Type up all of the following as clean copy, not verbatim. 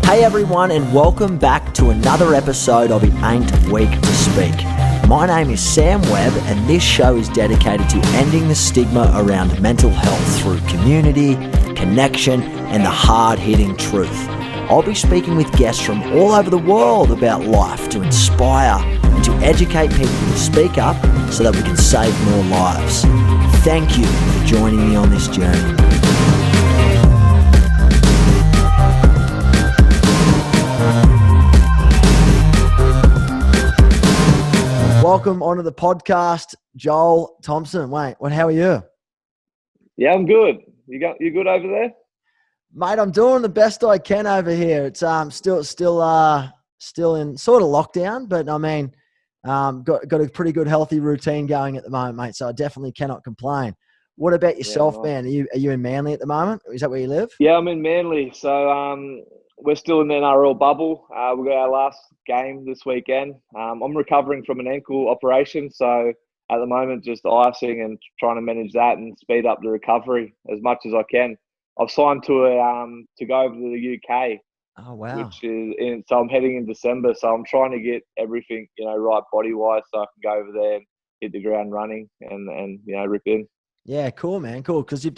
Hey everyone, and welcome back to another episode of It Ain't Weak to Speak. My name is Sam Webb, and this show is dedicated to ending the stigma around mental health through community, connection, and the hard-hitting truth. I'll be speaking with guests from all over the world about life to inspire and to educate people to speak up so that we can save more lives. Thank you for joining me on this journey. Welcome onto the podcast, Joel Thompson. How are you? Yeah, I'm good. You good over there? Mate, I'm doing the best I can over here. It's still in sort of lockdown, but I mean, got a pretty good healthy routine going at the moment, mate. So I definitely cannot complain. What about yourself, nice. man? Are you in Manly at the moment? Is that where you live? Yeah, I'm in Manly. So we're still in the NRL bubble. We got our last game this weekend. I'm recovering from an ankle operation, so at the moment just icing and trying to manage that and speed up the recovery as much as I can. I've signed to go over to the UK. Oh wow! So I'm heading in December. So I'm trying to get everything right body wise, so I can go over there and hit the ground running and rip in. Yeah, cool, man. Cool. Because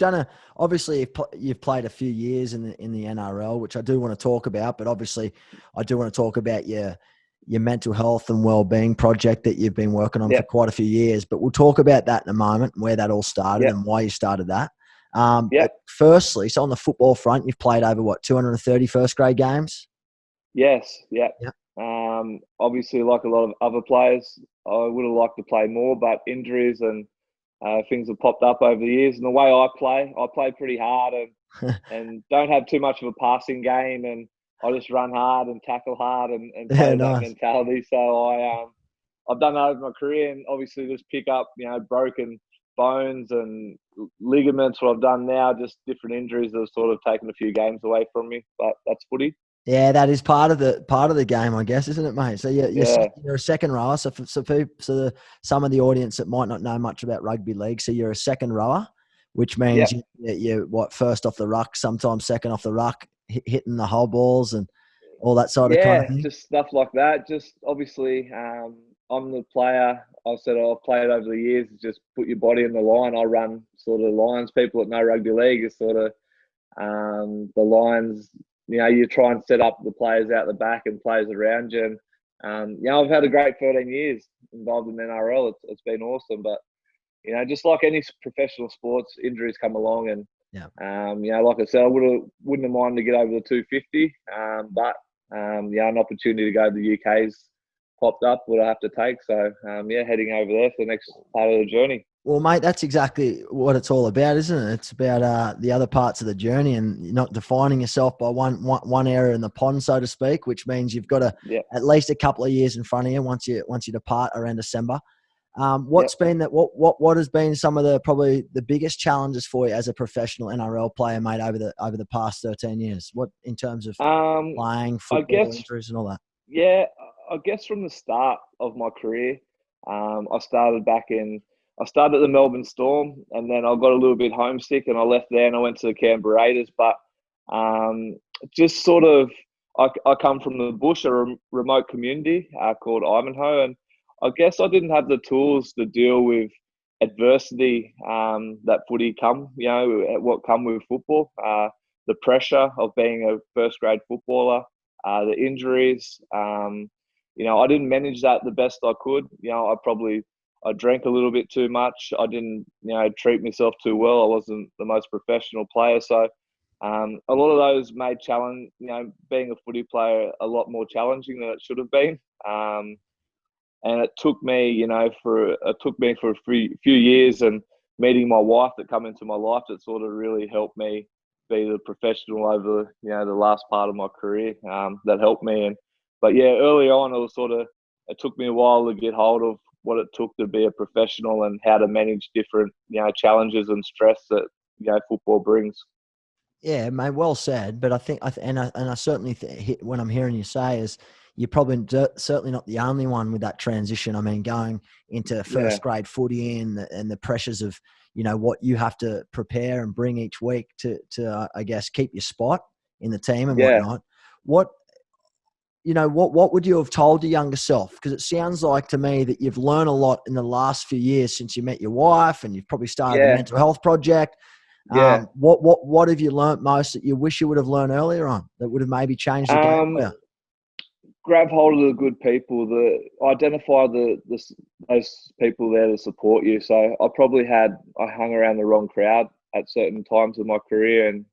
obviously you've played a few years in the NRL, which I do want to talk about, but obviously I do want to talk about your mental health and well-being project that you've been working on for quite a few years, but we'll talk about that in a moment, where that all started and why you started that. But firstly, so on the football front, you've played over 230 first grade games? Yes. Yeah. Yep. Obviously, like a lot of other players, I would have liked to play more, but injuries and things have popped up over the years. And the way I play pretty hard and don't have too much of a passing game, and I just run hard and tackle hard and play that mentality. So I've done that over my career, and obviously just pick up broken bones and ligaments. What I've done now, just different injuries that have sort of taken a few games away from me. But that's footy. Yeah, that is part of the game, I guess, isn't it, mate? So you're a second rower. So some of the audience that might not know much about rugby league, so you're a second rower, which means you're first off the ruck, sometimes second off the ruck, hitting the whole balls and all that sort of kind of thing. Yeah, just stuff like that. Just obviously, I'm the player. I've played over the years. Just put your body in the line. I run sort of lines. People that know rugby league is sort of the lines. You try and set up the players out the back and players around you. And, I've had a great 13 years involved in NRL. It's been awesome. But, just like any professional sports, injuries come along. And, like I said, I wouldn't have minded to get over the 250. But an opportunity to go to the UK's popped up, would I have to take. So, heading over there for the next part of the journey. Well, mate, that's exactly what it's all about, isn't it? It's about the other parts of the journey and not defining yourself by one area in the pond, so to speak, which means you've got at least a couple of years in front of you once you depart around December. What has been some of probably the biggest challenges for you as a professional NRL player, mate, over the past 13 years? What in terms of playing football, injuries and all that? Yeah, I guess from the start of my career, I started at the Melbourne Storm, and then I got a little bit homesick and I left there and I went to the Canberra Raiders. But just sort of, I come from the bush, a remote community called Ivanhoe, and I guess I didn't have the tools to deal with adversity that footy what come with football. The pressure of being a first grade footballer, the injuries. I didn't manage that the best I could. I drank a little bit too much. I didn't, treat myself too well. I wasn't the most professional player. So a lot of those made being a footy player a lot more challenging than it should have been. And it took me, for a few years, and meeting my wife that come into my life that sort of really helped me be the professional over, the last part of my career. That helped me. Early on, it took me a while to get hold of what it took to be a professional and how to manage different, challenges and stress that, football brings. Yeah, mate, well said. But I think, I certainly when I'm hearing you say is you're probably certainly not the only one with that transition. I mean, going into first grade footy and the pressures of, what you have to prepare and bring each week to I guess, keep your spot in the team and whatnot. what would you have told your younger self? Because it sounds like to me that you've learned a lot in the last few years since you met your wife, and you've probably started the Yeah, mental health project. yeah. What have you learnt most that you wish you would have learned earlier on that would have maybe changed the game for you? Grab hold of the good people, identify those people there to support you. So I hung around the wrong crowd at certain times of my career, and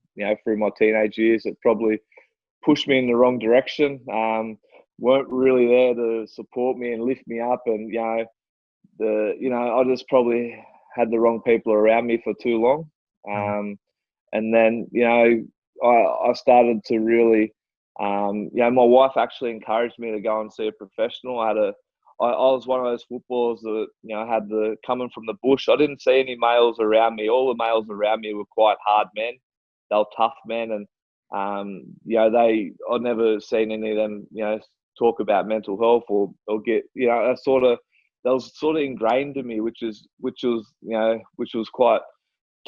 through my teenage years, it probably pushed me in the wrong direction. Weren't really there to support me and lift me up, and I just probably had the wrong people around me for too long. And then I started to really, my wife actually encouraged me to go and see a professional. I was one of those footballers that had the coming from the bush. I didn't see any males around me. All the males around me were quite hard men. They were tough men, and I'd never seen any of them talk about mental health or get that was sort of ingrained in me, which was quite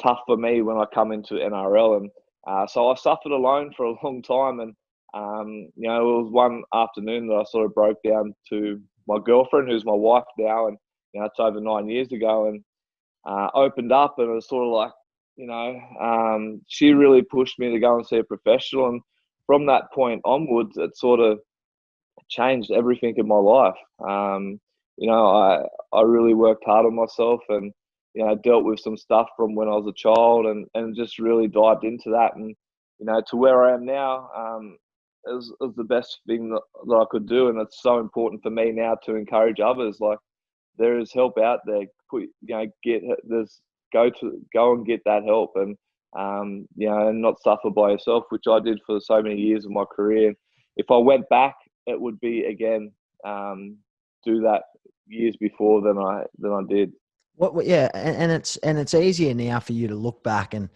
tough for me when I come into NRL. And so I suffered alone for a long time. And it was one afternoon that I sort of broke down to my girlfriend, who's my wife now, and it's over 9 years ago, and opened up, and it was sort of like, she really pushed me to go and see a professional. And from that point onwards, it sort of changed everything in my life. I really worked hard on myself, and dealt with some stuff from when I was a child, and just really dived into that, and to where I am now. It was the best thing that I could do, and it's so important for me now to encourage others. Like, there is help out there. Go and get that help, and and not suffer by yourself, which I did for so many years of my career. If I went back, it would be again do that years before than I did. Yeah, and it's easier now for you to look back and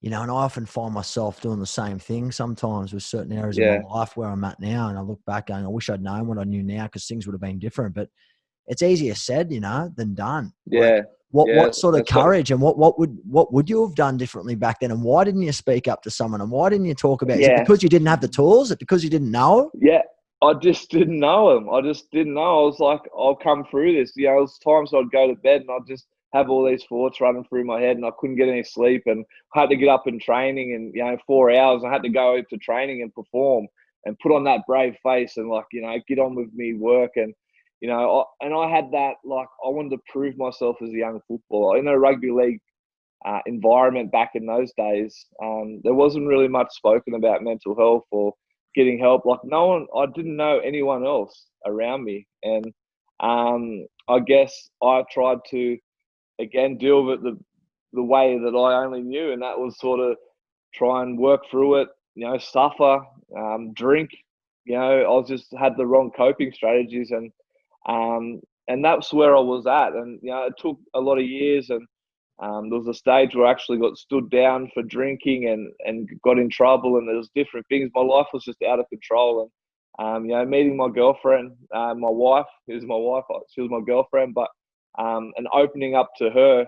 and I often find myself doing the same thing sometimes with certain areas of my Yeah, life where I'm at now, and I look back going, I wish I'd known what I knew now because things would have been different. But it's easier said, than done. Like, yeah, yeah. what sort of courage and what would you have done differently back then? And why didn't you speak up to someone? And why didn't you talk about? Is it Yeah, because you didn't have the tools? Is it because you didn't know? yeah. I just didn't know him. I just didn't know. I was like, I'll come through this. There was times I'd go to bed and I'd just have all these thoughts running through my head, and I couldn't get any sleep, and I had to get up in training, and 4 hours. I had to go to training and perform and put on that brave face and get on with me work. And I had that, like, I wanted to prove myself as a young footballer in a rugby league environment back in those days. There wasn't really much spoken about mental health or getting help. Like, no one, I didn't know anyone else around me. And I guess I tried to, again, deal with the way that I only knew. And that was sort of try and work through it, suffer, drink. I was just had the wrong coping strategies. And that's where I was at. And, it took a lot of years, and there was a stage where I actually got stood down for drinking and got in trouble, and there was different things. My life was just out of control. And, meeting my girlfriend, my wife, who's my wife, she was my girlfriend, but and opening up to her,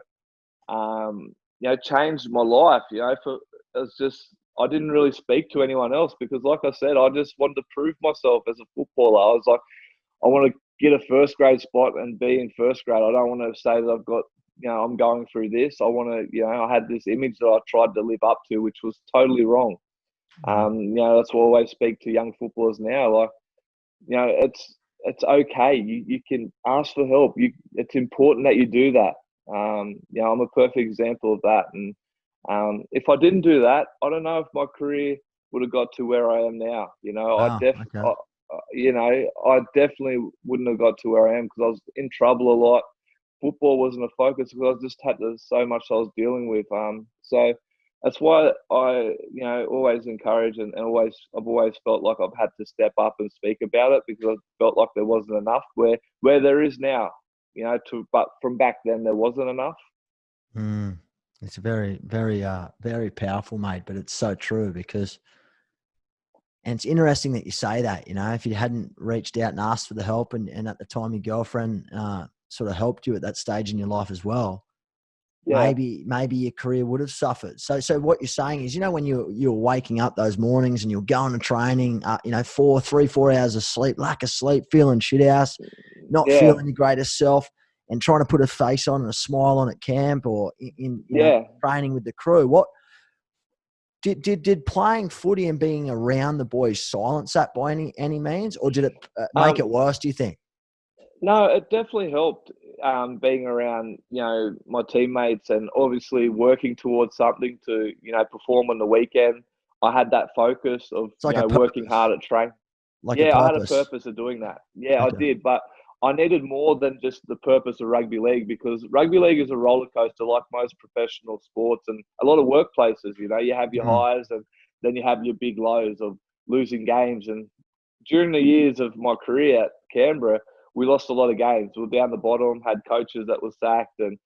changed my life. It was just, I didn't really speak to anyone else because, like I said, I just wanted to prove myself as a footballer. I was like, I want to get a first grade spot and be in first grade. I don't want to say that I've got, I'm going through this. I want to, I had this image that I tried to live up to, which was totally wrong. That's why I always speak to young footballers now. Like, it's okay. You can ask for help. It's important that you do that. I'm a perfect example of that. And if I didn't do that, I don't know if my career would have got to where I am now. Okay. I definitely wouldn't have got to where I am because I was in trouble a lot. Football wasn't a focus because I just had so much I was dealing with. So that's why I, always encourage and I've always felt like I've had to step up and speak about it because I felt like there wasn't enough where there is now, but from back then there wasn't enough. It's very, very, very powerful, mate. But it's so true because, and it's interesting that you say that. If you hadn't reached out and asked for the help, and at the time your girlfriend sort of helped you at that stage in your life as well, Yeah. maybe your career would have suffered. So what you're saying is, when you're waking up those mornings and you're going to training, 4 hours of sleep, lack of sleep, feeling shit house, not Yeah. feeling your greatest self, and trying to put a face on and a smile on at camp or in Yeah. training with the crew. What did playing footy and being around the boys silence that by any means, or did it make it worse, do you think? No, it definitely helped, being around, my teammates and obviously working towards something to, perform on the weekend. I had that focus of, It's like a working purpose, hard at training. like a Yeah, I had a purpose. purpose of doing that. Yeah, I Okay. did, but I needed more than just the purpose of rugby league, because rugby league is a roller coaster like most professional sports and a lot of workplaces. You have your Mm. highs and then you have your big lows of losing games. And during the years of my career at Canberra, we lost a lot of games. We were down the bottom, had coaches that were sacked, and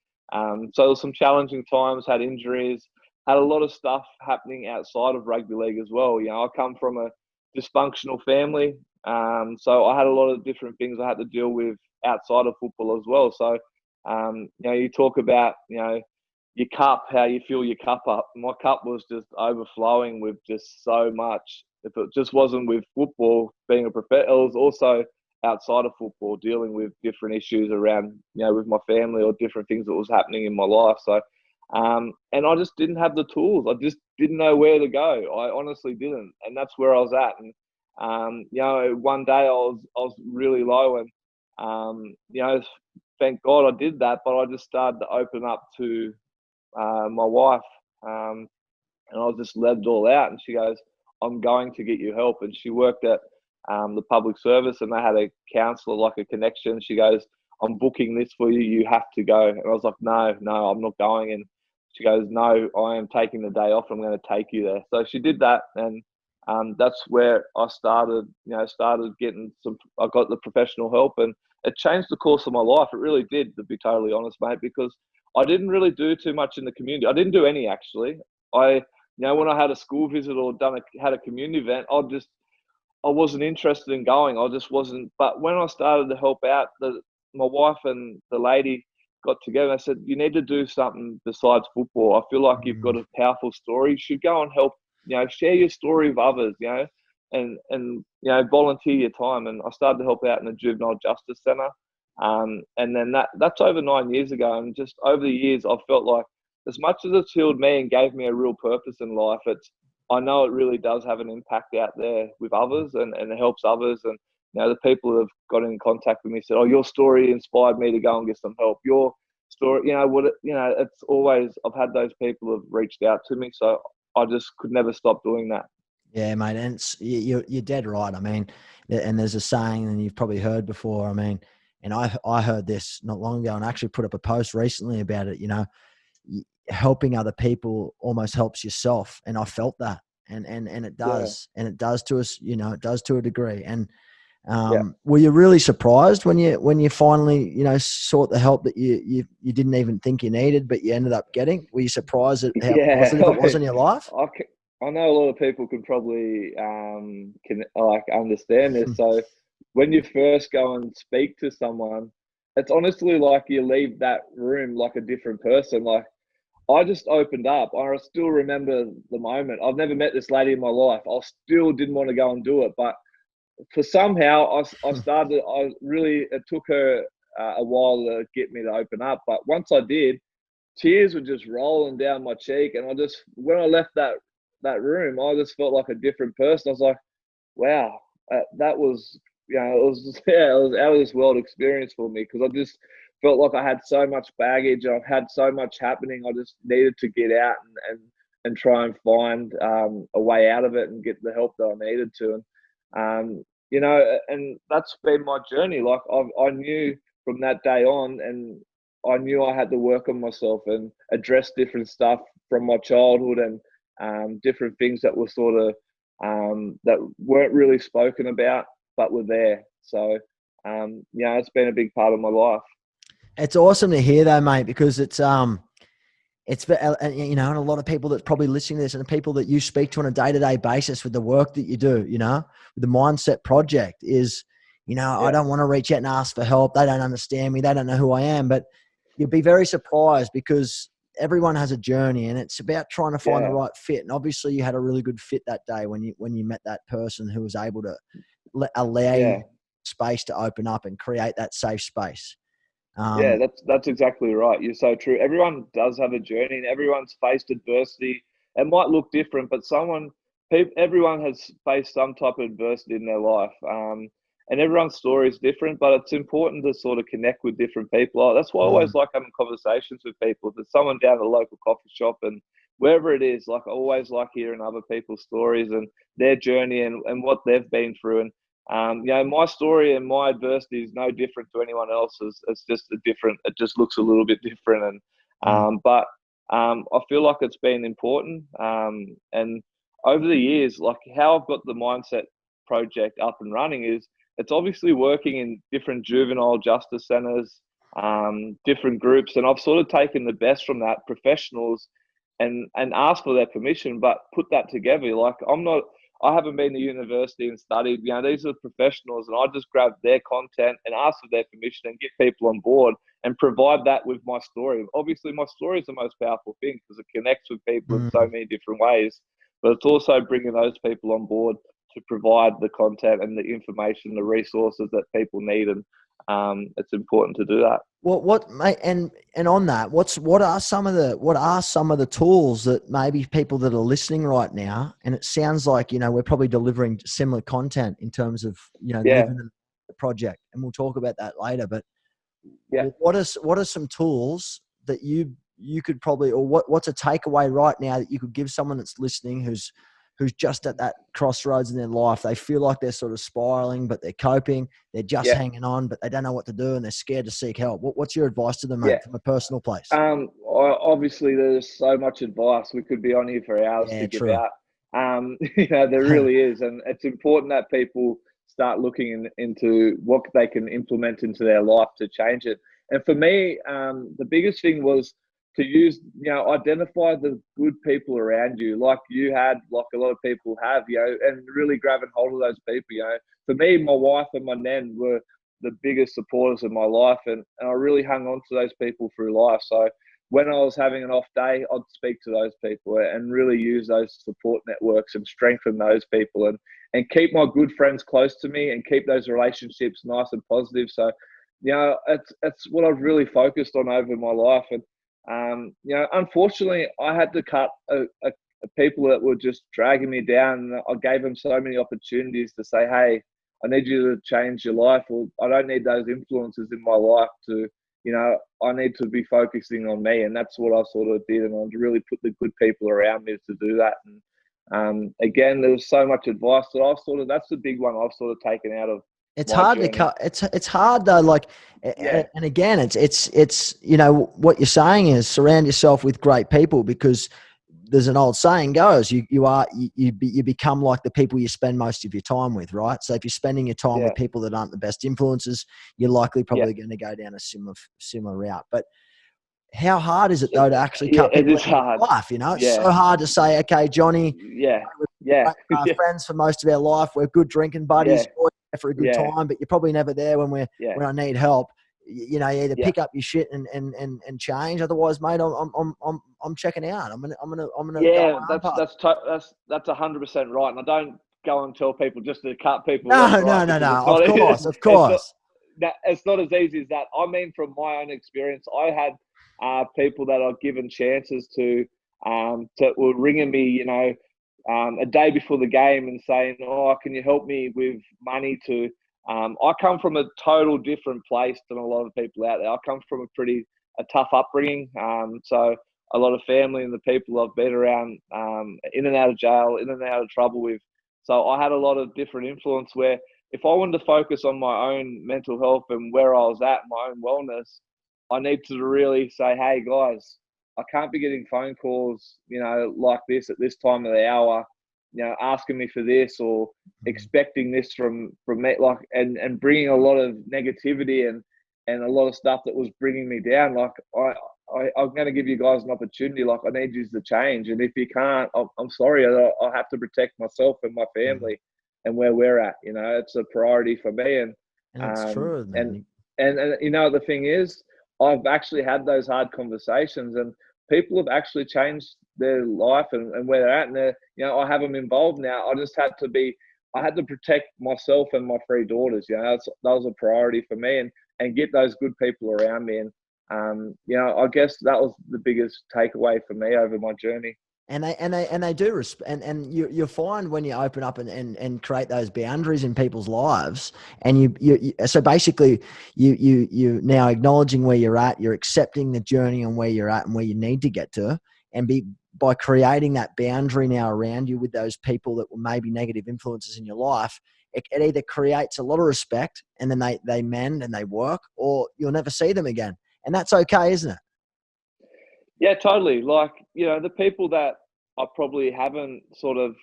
so there was some challenging times. Had injuries, had a lot of stuff happening outside of rugby league as well. I come from a dysfunctional family, so I had a lot of different things I had to deal with outside of football as well. So, you talk about your cup, how you fill your cup up. My cup was just overflowing with just so much. If it just wasn't with football being a professional, it was also outside of football dealing with different issues around, with my family or different things that was happening in my life. So, and I just didn't have the tools. I just didn't know where to go. I honestly didn't, and that's where I was at. And one day I was really low, and thank God I did that. But I just started to open up to my wife, and I just let it all out. And she goes, "I'm going to get you help." And she worked at the public service, and they had a counsellor, like a connection. She goes, "I'm booking this for you. You have to go." And I was like, "No, I'm not going." And she goes, "No, I am taking the day off. I'm going to take you there." So she did that, and that's where I started. Started getting some. I got the professional help, and it changed the course of my life. It really did, to be totally honest, mate, because I didn't really do too much in the community. I didn't do any, actually. When I had a school visit or had a community event, I wasn't interested in going. I just wasn't. But when I started to help out, my wife and the lady got together. And I said, "You need to do something besides football. I feel like you've got a powerful story. You should go and help. Share your story with others. And volunteer your time." And I started to help out in the Juvenile Justice Centre. And then that's over 9 years ago. And just over the years, I've felt like, as much as it's healed me and gave me a real purpose in life, I know it really does have an impact out there with others, and it helps others. And the people that have got in contact with me said, "Oh, your story inspired me to go and get some help. Your story, it's always, I've had those people have reached out to me, so I just could never stop doing that." Yeah, mate, and you're dead right. I mean, and there's a saying, and you've probably heard before. I mean, and I heard this not long ago, and I actually put up a post recently about it. Helping other people almost helps yourself, and I felt that, and it does, and it does to us. It does to a degree. And were you really surprised when you finally sought the help that you didn't even think you needed, but you ended up getting? Were you surprised at how positive it was in your life? I know a lot of people can probably can like understand this. So when you first go and speak to someone, it's honestly like you leave that room like a different person. Like, I just opened up. I still remember the moment. I've never met this lady in my life. I still didn't want to go and do it, but for somehow I started. It took her a while to get me to open up, but once I did, tears were just rolling down my cheek, and when I left that room, I just felt like a different person. I was like, wow, that was, it was, yeah, it was out of this world experience for me, because I just felt like I had so much baggage. I've had so much happening. I just needed to get out and try and find a way out of it and get the help that I needed to. And that's been my journey. Like, I knew from that day on, and I knew I had to work on myself and address different stuff from my childhood, and different things that were sort of that weren't really spoken about but were there. So it's been a big part of my life. It's awesome to hear though, mate, because it's and a lot of people that's probably listening to this, and the people that you speak to on a day-to-day basis with the work that you do, with the Mindset Project is, I don't want to reach out and ask for help. They don't understand me. They don't know who I am. But you'd be very surprised, because everyone has a journey, and it's about trying to find the Yeah. right fit. And obviously you had a really good fit that day when you met that person who was able to allow you Yeah. space to open up and create that safe space. Yeah, that's exactly right. You're so true. Everyone does have a journey, and everyone's faced adversity. It might look different, but everyone has faced some type of adversity in their life. And everyone's story is different, but it's important to sort of connect with different people. That's why I always like having conversations with people. If there's someone down at the local coffee shop and wherever it is, like I always like hearing other people's stories and their journey and what they've been through. And my story and my adversity is no different to anyone else's. It's just it just looks a little bit different. But I feel like it's been important. And over the years, like how I've got the Mindset project up and running is it's obviously working in different juvenile justice centres, different groups. And I've sort of taken the best from that, professionals, and asked for their permission, but put that together. Like I haven't been to university and studied. These are professionals, and I just grab their content and ask for their permission and get people on board and provide that with my story. Obviously, my story is the most powerful thing because it connects with people in so many different ways. But it's also bringing those people on board to provide the content and the information, the resources that people need, and it's important to do that. What mate, and on that, what are some of the tools that maybe people that are listening right now, and it sounds like we're probably delivering similar content in terms of living the project, and we'll talk about that later. But what are some tools that you could probably, or what's a takeaway right now that you could give someone that's listening who's just at that crossroads in their life? They feel like they're sort of spiraling, but they're coping. They're just hanging on, but they don't know what to do, and they're scared to seek help. What's your advice to them, mate, from a personal place? Obviously, there's so much advice. We could be on here for hours to give out. There really is, and it's important that people start looking into what they can implement into their life to change it. And for me, the biggest thing was to identify the good people around you, like you had, like a lot of people have, and really grabbing hold of those people. For me, my wife and my nan were the biggest supporters of my life, and I really hung on to those people through life. So when I was having an off day, I'd speak to those people and really use those support networks and strengthen those people and keep my good friends close to me and keep those relationships nice and positive. So, it's what I've really focused on over my life. And, unfortunately, I had to cut people that were just dragging me down. And I gave them so many opportunities to say, hey, I need you to change your life, or I don't need those influences in my life to, I need to be focusing on me. And that's what I sort of did. And I really put the good people around me to do that. And again, there's so much advice that that's the big one I've sort of taken out of. It's hard journey. It's hard though. Like, and again, it's what you're saying is surround yourself with great people, because there's an old saying goes, you become like the people you spend most of your time with, right? So if you're spending your time with people that aren't the best influences, you're likely probably going to go down a similar route. But how hard is it though to actually cut people out of your life? It's so hard to say, okay, Johnny, we're friends for most of our life. We're good drinking buddies. We're there for a good time, but you're probably never there when I need help. You either pick up your shit and change. Otherwise, mate, I'm checking out. I'm gonna. Yeah, that's 100% right. And I don't go and tell people just to cut people. No. Of course. It's not as easy as that. I mean, from my own experience, I had people that I've given chances to were ringing me, a day before the game and saying, "Oh, can you help me with money to?" I come from a total different place than a lot of people out there. I come from a tough upbringing. So a lot of family and the people I've been around, in and out of jail, in and out of trouble with. So I had a lot of different influence where if I wanted to focus on my own mental health and where I was at, my own wellness, I need to really say, hey guys, I can't be getting phone calls, like this at this time of the hour, asking me for this or expecting this from me, like, and bringing a lot of negativity and a lot of stuff that was bringing me down. Like I'm going to give you guys an opportunity. Like I need you to change. And if you can't, I'm sorry. I'll have to protect myself and my family and where we're at, it's a priority for me. And it's true, man. And the thing is, I've actually had those hard conversations, and people have actually changed their life and where they're at, and I have them involved now. I had to protect myself and my 3 daughters. That was a priority for me, and get those good people around me. And I guess that was the biggest takeaway for me over my journey. And they do and you find when you open up and create those boundaries in people's lives, and you so basically you now acknowledging where you're at, you're accepting the journey and where you're at and where you need to get to, and by creating that boundary now around you with those people that were maybe negative influences in your life, it either creates a lot of respect and then they mend and they work, or you'll never see them again, and that's okay, isn't it? Yeah, totally. Like, the people that I probably haven't sort of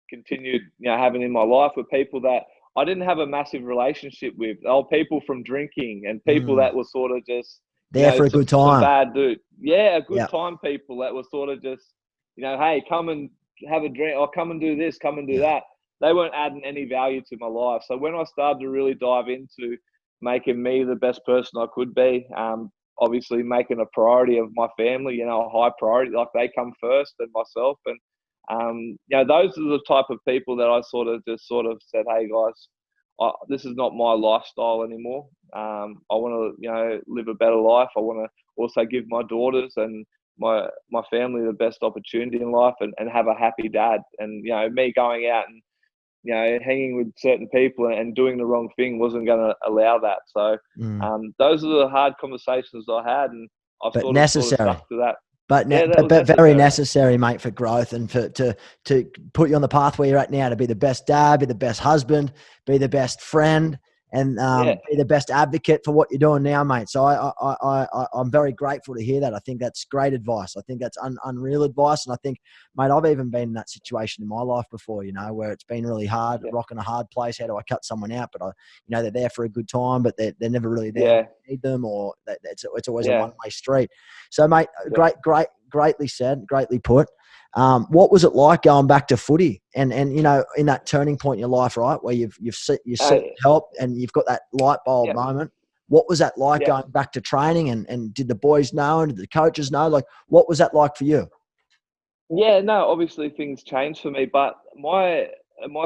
continued, having in my life were people that I didn't have a massive relationship with. They were people from drinking and people that were sort of just, There for a good time. Some bad dude. Yeah, a good Yep. time people that were sort of just, hey, come and have a drink, or come and do this, come and do that. They weren't adding any value to my life. So when I started to really dive into making me the best person I could be, obviously making a priority of my family, a high priority, like they come first and myself. And, those are the type of people that I sort of said, hey guys, this is not my lifestyle anymore. I want to, live a better life. I want to also give my daughters and my family the best opportunity in life, and have a happy dad. And, me going out and, hanging with certain people and doing the wrong thing wasn't going to allow that. So those are the hard conversations I had, and I've sort of stuck to that. But very necessary, mate, for growth and to put you on the path where you're at now, to be the best dad, be the best husband, be the best friend, and be the best advocate for what you're doing now, mate. So I'm very grateful to hear that. I think that's great advice. I think that's unreal advice. And I think, mate, I've even been in that situation in my life before, where it's been really hard, rocking a hard place. How do I cut someone out? But they're there for a good time, but they're never really there. Need them, or it's always a one-way street. So, mate, greatly said, greatly put. What was it like going back to footy and in that turning point in your life, right, where you've seek help and you've got that light bulb moment? What was that like going back to training, and did the boys know, and did the coaches know? Like, what was that like for you? Yeah, no, obviously things changed for me, but my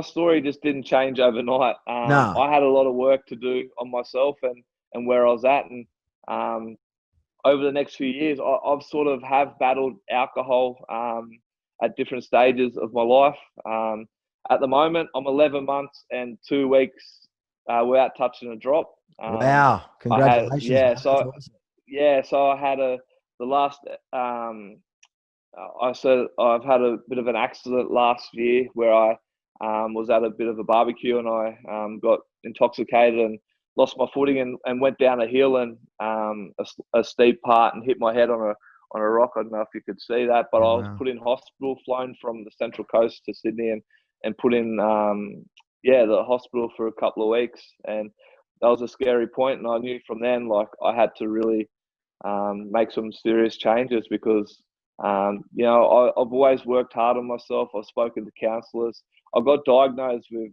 story just didn't change overnight. No. I had a lot of work to do on myself and where I was at, and over the next few years, I've sort of have battled alcohol at different stages of my life. At the moment, I'm 11 months and 2 weeks without touching a drop. Wow! Congratulations. So I had the last. I said I've had a bit of an accident last year where I was at a bit of a barbecue, and I got intoxicated and lost my footing and went down a hill and a steep part and hit my head on a rock. I don't know if you could see that, but I was put in hospital, flown from the Central Coast to Sydney, and put in the hospital for a couple of weeks. And that was a scary point, and I knew from then, like, I had to really make some serious changes, because I've always worked hard on myself. I've spoken to counsellors. I got diagnosed with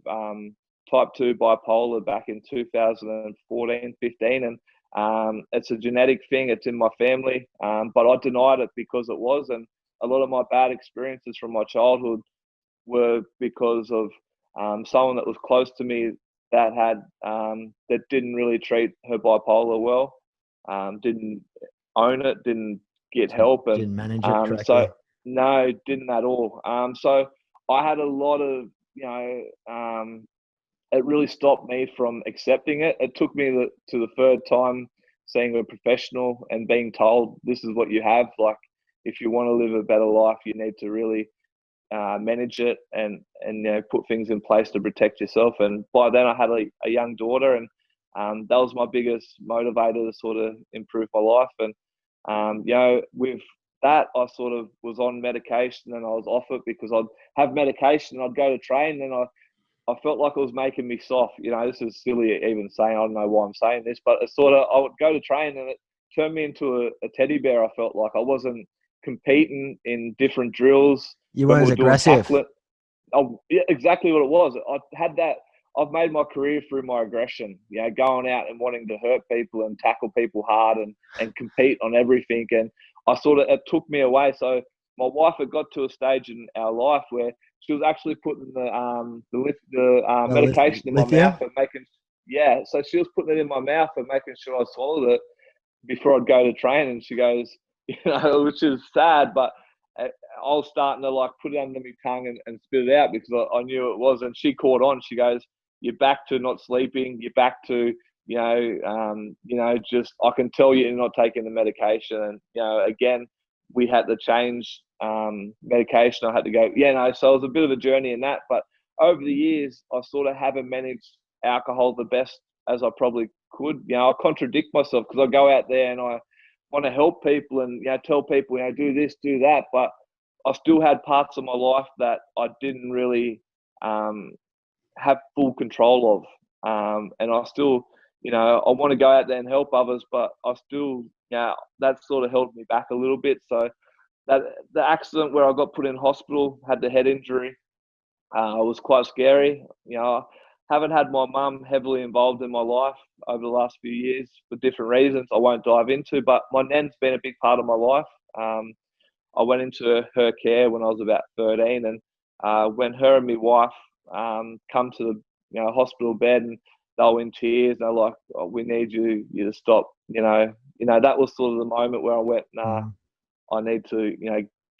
type 2 bipolar back in 2014, 15, and it's a genetic thing. It's in my family, but I denied it because it was. And a lot of my bad experiences from my childhood were because of someone that was close to me that had that didn't really treat her bipolar well, didn't own it, didn't get help, and didn't manage it correctly. No, didn't at all. So I had a lot of, it really stopped me from accepting it. It took me to the third time seeing a professional and being told, this is what you have. Like, if you want to live a better life, you need to really manage it and put things in place to protect yourself. And by then I had a young daughter, and that was my biggest motivator to sort of improve my life. And with that, I sort of was on medication, and I was off it because I'd have medication and I'd go to train, and I felt like it was making me soft. This is silly even saying, I don't know why I'm saying this, but it's sort of, I would go to train and it turned me into a teddy bear. I felt like I wasn't competing in different drills. You weren't as aggressive. Oh, yeah, exactly what it was. I had that. I've made my career through my aggression, going out and wanting to hurt people and tackle people hard and compete on everything. And it took me away. So my wife had got to a stage in our life where she was actually putting the medication in my mouth Lithium. and so she was putting it in my mouth and making sure I swallowed it before I'd go to train. And she goes, which is sad, but I was starting to like put it under my tongue and spit it out because I knew it was. And she caught on. She goes, "You're back to not sleeping. You're back to, just I can tell you're not taking the medication." And again, we had to change medication. I had to go, so it was a bit of a journey in that. But over the years, I sort of haven't managed alcohol the best as I probably could. I contradict myself because I go out there and I want to help people and tell people, do this, do that. But I still had parts of my life that I didn't really have full control of. And I still, I want to go out there and help others, but I still, that sort of held me back a little bit. So that the accident where I got put in hospital, had the head injury, was quite scary. I haven't had my mum heavily involved in my life over the last few years for different reasons I won't dive into, but my nan's been a big part of my life. I went into her care when I was about 13, and when her and my wife come to the hospital bed, and they were in tears, they're like, "Oh, we need you to stop." That was sort of the moment where I went, "Nah, I need to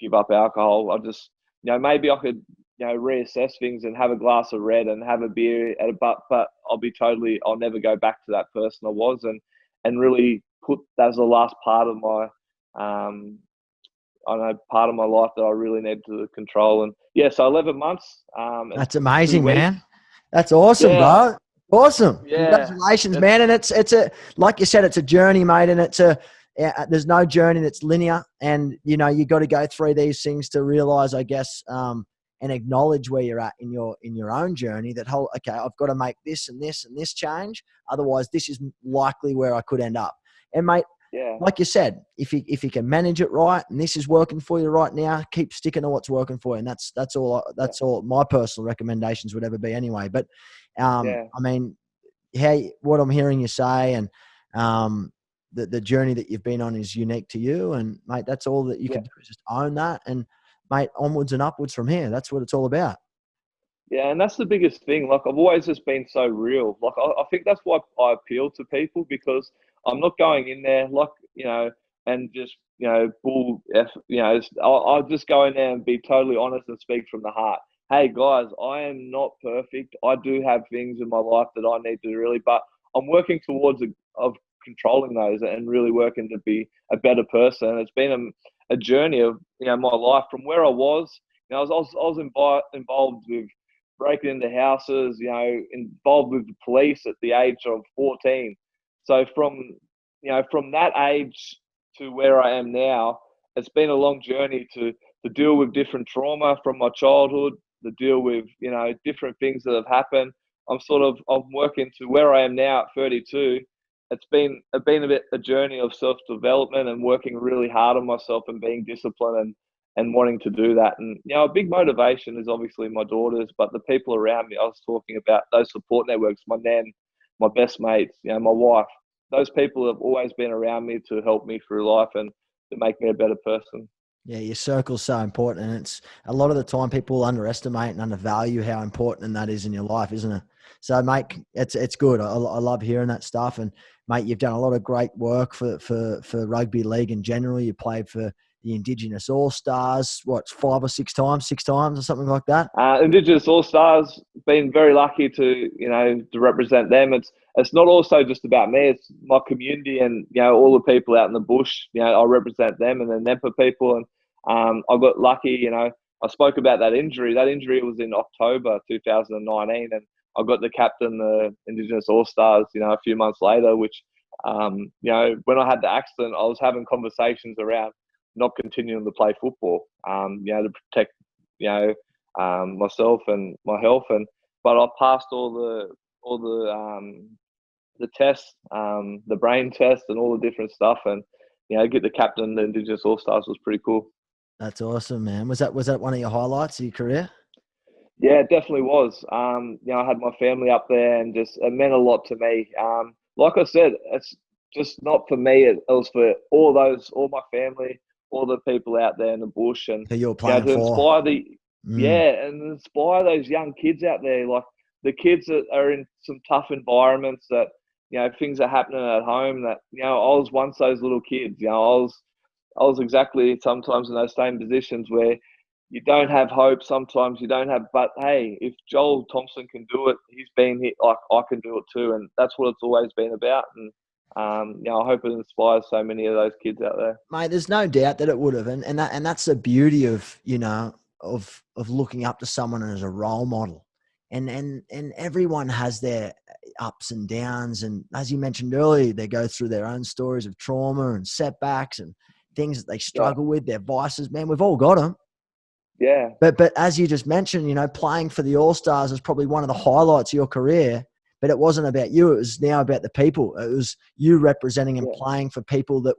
give up alcohol." I just maybe I could reassess things and have a glass of red and have a beer but I'll never go back to that person I was, and really put that as the last part of my part of my life that I really need to control. And so 11 months. That's amazing, 2 weeks. man. That's awesome, Yeah, bro. Awesome. yeah, Congratulations, man. And it's a, like you said, it's a journey, mate. And there's no journey that's linear. And, you got to go through these things to realize, I guess, and acknowledge where you're at in your own journey, that okay, I've got to make this and this and this change. Otherwise, this is likely where I could end up. And, mate, yeah, like you said, if you can manage it right, and this is working for you right now, keep sticking to what's working for you. And that's all my personal recommendations would ever be anyway. But I mean, what I'm hearing you say, and the journey that you've been on is unique to you. And, mate, that's all that you can do, is just own that, and, mate, onwards and upwards from here. That's what it's all about. Yeah, and that's the biggest thing. Like, I've always just been so real. Like, I think that's why I appeal to people, because I'm not going in there like, and just, I'll just go in there and be totally honest and speak from the heart. Hey, guys, I am not perfect. I do have things in my life that I need to really, but I'm working towards of controlling those and really working to be a better person. It's been a journey of, my life from where I was. I was involved with breaking into houses, involved with the police at the age of 14. So from that age to where I am now, it's been a long journey to deal with different trauma from my childhood, to deal with, different things that have happened. I'm working to where I am now at 32. It's been a bit a journey of self-development and working really hard on myself and being disciplined and wanting to do that. And, a big motivation is obviously my daughters, but the people around me. I was talking about those support networks, my nan, my best mates, my wife. Those people have always been around me to help me through life and to make me a better person. Yeah, your circle's so important, and it's a lot of the time people underestimate and undervalue how important that is in your life, isn't it? So, mate, it's good. I love hearing that stuff, and, mate, you've done a lot of great work for rugby league in general. You played for the Indigenous All Stars, 5 or 6 times, or something like that. Indigenous All Stars, been very lucky to represent them. It's not also just about me. It's my community and all the people out in the bush. I represent them and the Nempa people. And I got lucky. I spoke about that injury. That injury was in October 2019, and I got to captain the Indigenous All Stars. A few months later, which when I had the accident, I was having conversations around not continuing to play football, to protect, myself and my health. But I passed all the tests, the brain test and all the different stuff. And, get the captain, the Indigenous All Stars was pretty cool. That's awesome, man. Was that one of your highlights of your career? Yeah, it definitely was. I had my family up there and just, it meant a lot to me. Like I said, it's just not for me. It was for all my family, all the people out there in the bush, and Who you're playing to for. inspire Mm. and inspire those young kids out there, like the kids that are in some tough environments, that things are happening at home. That I was once those little kids. I was exactly sometimes in those same positions where you don't have hope. Sometimes you don't have, but hey, if Joel Thompson can do it, he's been here, like I can do it too, and that's what it's always been about. And I hope it inspires so many of those kids out there. Mate, there's no doubt that it would have, and that's the beauty of of looking up to someone as a role model, and everyone has their ups and downs, and as you mentioned earlier, they go through their own stories of trauma and setbacks and things that they Yeah, struggle with, their vices. Man, we've all got them. yeah, But as you just mentioned, playing for the All Stars is probably one of the highlights of your career. But it wasn't about you. It was now about the people. It was you representing and yeah, playing for people that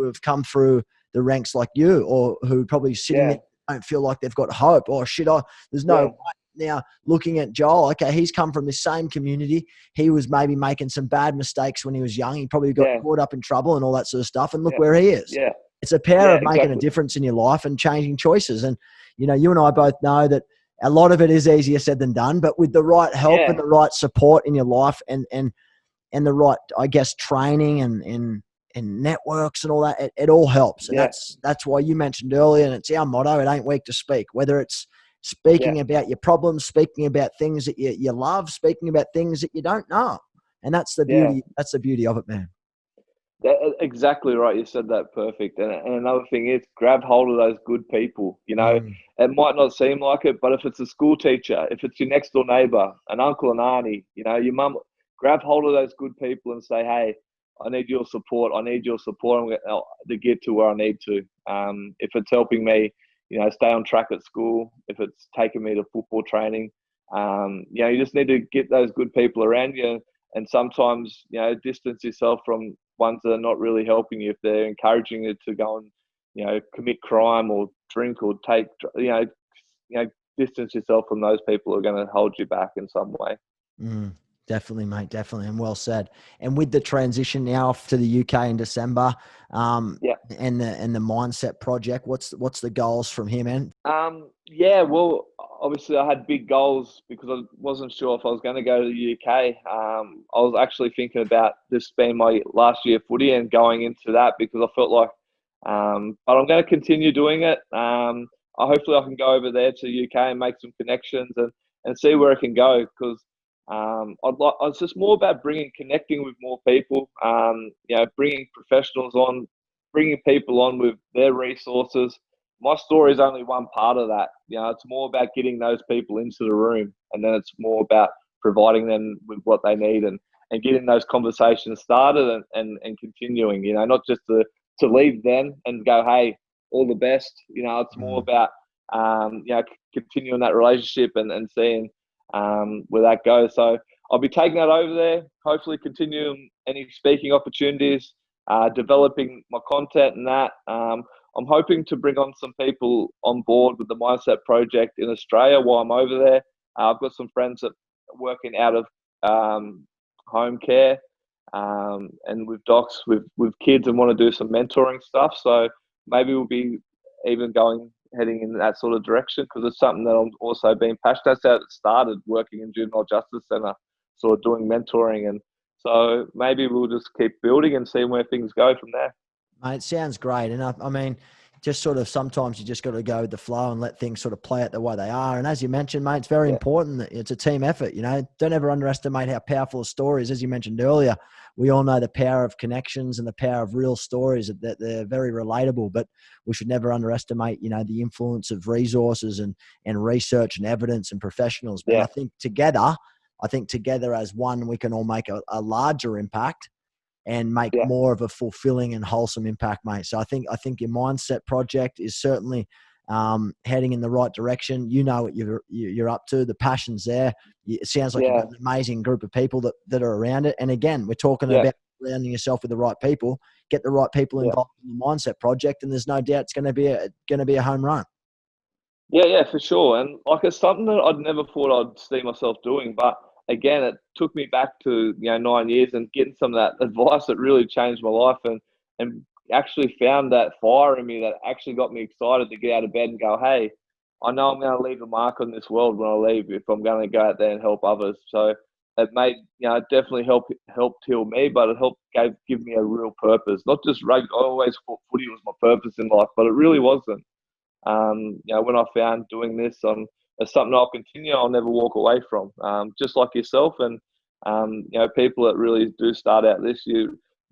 have come through the ranks like you, or who probably sitting yeah, there don't feel like they've got hope. Oh shit! There's no yeah, way. Now looking at Joel, okay, he's come from the same community. He was maybe making some bad mistakes when he was young. He probably got yeah, caught up in trouble and all that sort of stuff. And look yeah, where he is. yeah, It's a power yeah, of making a exactly. difference in your life and changing choices. And you and I both know that a lot of it is easier said than done, but with the right help and Yeah, the right support in your life and the right, I guess, training and networks and all that, it all helps. And yeah, that's why you mentioned earlier, and it's our motto, it ain't weak to speak, whether it's yeah, speaking about your problems, speaking about things that you love, speaking about things that you don't know. And that's the yeah. beauty of it, man. Exactly right. You said that perfect. And another thing is grab hold of those good people. Mm. It might not seem like it, but if it's a school teacher, if it's your next door neighbor, an uncle and auntie, your mum, grab hold of those good people and say, hey, I need your support. I need your support to get to where I need to. If it's helping me, stay on track at school, if it's taking me to football training, you just need to get those good people around you. And sometimes, distance yourself from ones that are not really helping you. If they're encouraging you to go and, commit crime or drink or take, distance yourself from those people who are going to hold you back in some way. Mm, definitely, mate. Definitely, and well said. And with the transition now off to the UK in December, Yeah. and the mindset project, what's the goals from here, man? Yeah, well, obviously I had big goals because I wasn't sure if I was going to go to the UK. I was actually thinking about this being my last year of footy and going into that because I felt like, but I'm going to continue doing it. Hopefully I can go over there to the UK and make some connections and see where it can go because it's just more about connecting with more people, bringing professionals on, bringing people on with their resources. My story is only one part of that. It's more about getting those people into the room, and then it's more about providing them with what they need and getting those conversations started and continuing. Not just to leave then and go, hey, all the best. It's more Mm. about continuing that relationship and seeing where that goes. So I'll be taking that over there. Hopefully, continuing any speaking opportunities, developing my content and that. I'm hoping to bring on some people on board with the Mindset Project in Australia while I'm over there. I've got some friends that are working out of home care and with docs with kids and want to do some mentoring stuff. So maybe we'll be even heading in that sort of direction because it's something that I'm also being passionate. That's how it started, working in Juvenile Justice Centre, sort of doing mentoring. And so maybe we'll just keep building and see where things go from there. Mate, it sounds great. And I mean, just sort of sometimes you just got to go with the flow and let things sort of play out the way they are. And as you mentioned, mate, it's very Yeah, important that it's a team effort. Don't ever underestimate how powerful a story is. As you mentioned earlier, we all know the power of connections and the power of real stories, that they're very relatable, but we should never underestimate, the influence of resources and research and evidence and professionals. Man, yeah, I think together as one, we can all make a larger impact and make yeah, more of a fulfilling and wholesome impact, mate. So I think your mindset project is certainly heading in the right direction. You know what you're up to. The passion's there. It sounds like you've yeah, got an amazing group of people that are around it. And again, we're talking yeah, about surrounding yourself with the right people. Get the right people yeah. involved in the mindset project, and there's no doubt it's going to be a home run. Yeah, yeah, for sure. And like it's something that I'd never thought I'd see myself doing. But again, it took me back to 9 years and getting some of that advice that really changed my life and actually found that fire in me that actually got me excited to get out of bed and go, hey, I know I'm going to leave a mark on this world when I leave if I'm going to go out there and help others. So it made, it definitely helped heal me, but it helped give me a real purpose. Not just rugby. I always thought footy was my purpose in life, but it really wasn't. When I found doing this, it's something I'll continue. I'll never walk away from. Just like yourself, and people that really do start out this,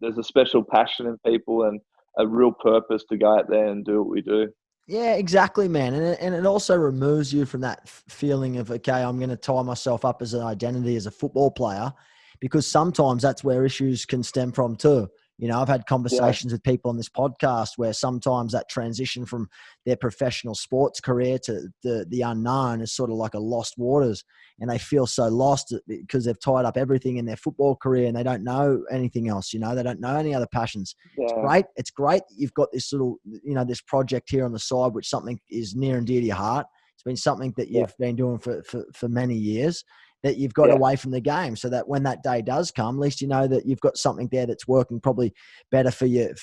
there's a special passion in people and a real purpose to go out there and do what we do. Yeah, exactly, man. And it also removes you from that feeling of, okay, I'm going to tie myself up as an identity as a football player, because sometimes that's where issues can stem from too. I've had conversations with people on this podcast where sometimes that transition from their professional sports career to the unknown is sort of like a lost waters, and they feel so lost because they've tied up everything in their football career and they don't know anything else. They don't know any other passions. Yeah. It's great that you've got this little, this project here on the side, which something is near and dear to your heart. It's been something that you've been doing for many years, that you've got away from the game, so that when that day does come, at least you know that you've got something there that's working probably better for you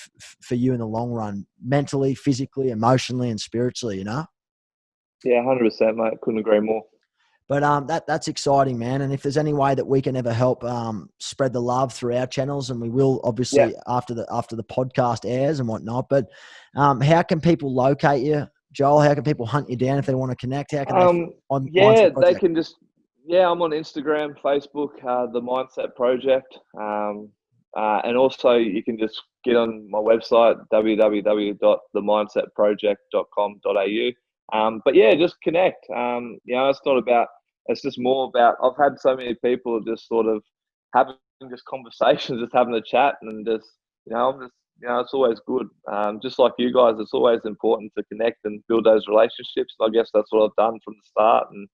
in the long run, mentally, physically, emotionally, and spiritually. Yeah, 100%, mate. Couldn't agree more. But that's exciting, man. And if there's any way that we can ever help spread the love through our channels, and we will obviously after the podcast airs and whatnot. But how can people locate you, Joel? How can people hunt you down if they want to connect? How can they can just. Yeah, I'm on Instagram, Facebook, the Mindset Project. And also you can just get on my website, www.themindsetproject.com.au. But yeah, just connect. It's just more about, I've had so many people just sort of having just conversations, just having a chat, and just, it's always good. Just like you guys, it's always important to connect and build those relationships. And I guess that's what I've done from the start. And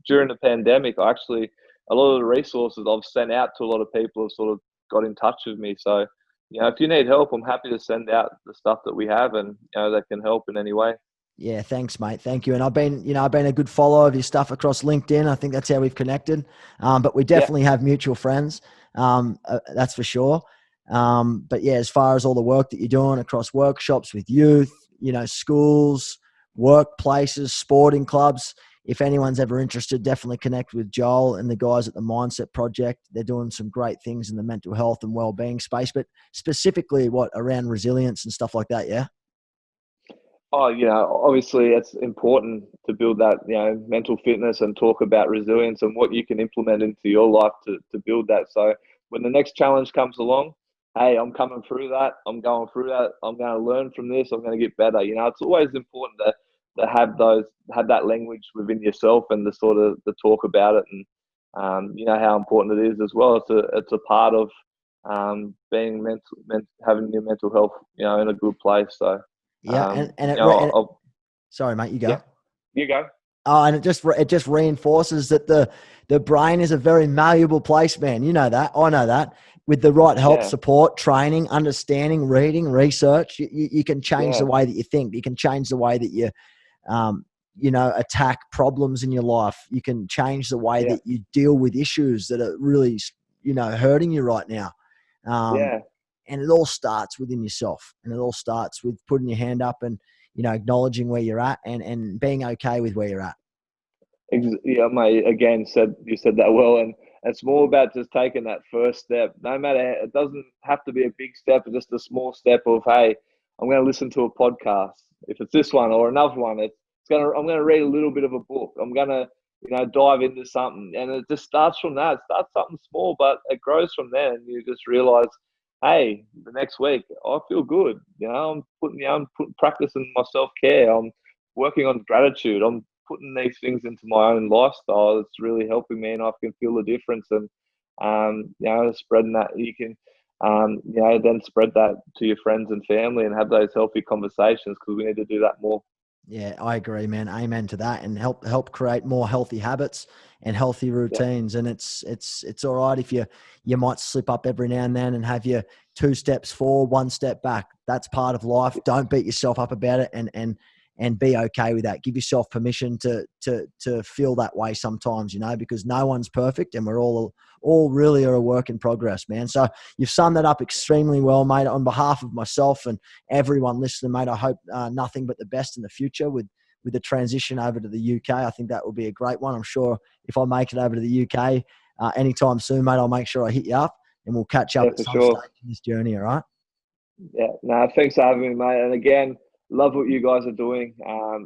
during the pandemic, a lot of the resources I've sent out to a lot of people have sort of got in touch with me. So, if you need help, I'm happy to send out the stuff that we have, and that can help in any way. Yeah, thanks, mate. Thank you. And I've been a good follower of your stuff across LinkedIn. I think that's how we've connected. But we definitely have mutual friends. That's for sure. But yeah, as far as all the work that you're doing across workshops with youth, schools, workplaces, sporting clubs, if anyone's ever interested, definitely connect with Joel and the guys at the Mindset Project. They're doing some great things in the mental health and well-being space, but specifically around resilience and stuff like that. Yeah. Oh, obviously it's important to build that, mental fitness and talk about resilience and what you can implement into your life to build that. So when the next challenge comes along, hey, I'm coming through that. I'm going through that. I'm going to learn from this. I'm going to get better. It's always important to have that language within yourself and to talk about it, and how important it is as well. It's a part of being having your mental health in a good place. So sorry, mate, you go. Yeah, you go. Oh, and it just reinforces that the brain is a very malleable place, man. You know that. I know that. With the right help, support, training, understanding, reading, research, you can change the way that you think. You can change the way that you attack problems in your life. You can change the way that you deal with issues that are really, hurting you right now. And it all starts within yourself, and it all starts with putting your hand up and, acknowledging where you're at and being okay with where you're at. Yeah, mate, again, you said that well. And it's more about just taking that first step. No matter, it doesn't have to be a big step, just a small step of, hey, I'm going to listen to a podcast. If it's this one or another one, I'm going to read a little bit of a book. I'm going to, dive into something. And it just starts from that. It starts something small, but it grows from there. And you just realize, hey, the next week, I feel good. I'm practicing my self-care. I'm working on gratitude. I'm putting these things into my own lifestyle. It's really helping me, and I can feel the difference. And, spreading that, you can, then spread that to your friends and family and have those healthy conversations, because we need to do that more. Yeah, I agree, man. Amen to that. And help create more healthy habits and healthy routines. Yeah. And it's all right if you might slip up every now and then and have your 2 steps forward, 1 step back. That's part of life. Don't beat yourself up about it. And and be okay with that. Give yourself permission to feel that way sometimes, because no one's perfect, and we're all really are a work in progress, man. So you've summed that up extremely well, mate. On behalf of myself and everyone listening, mate, I hope nothing but the best in the future with the transition over to the UK. I think that will be a great one. I'm sure if I make it over to the UK anytime soon, mate, I'll make sure I hit you up and we'll catch up at some stage in this journey, all right? Yeah, no, thanks for having me, mate. And again, love what you guys are doing.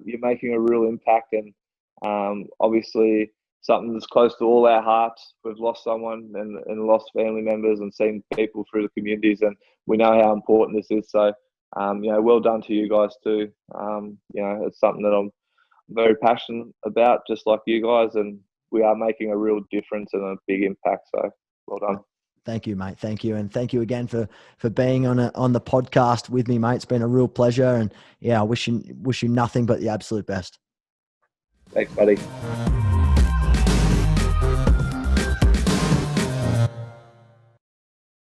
You're making a real impact, and obviously something that's close to all our hearts. We've lost someone and lost family members and seen people through the communities, and we know how important this is. So, well done to you guys too. It's something that I'm very passionate about, just like you guys, and we are making a real difference and a big impact. So, well done. Thank you, mate. Thank you. And thank you again for being on the podcast with me, mate. It's been a real pleasure. And yeah, I wish you nothing but the absolute best. Thanks, buddy.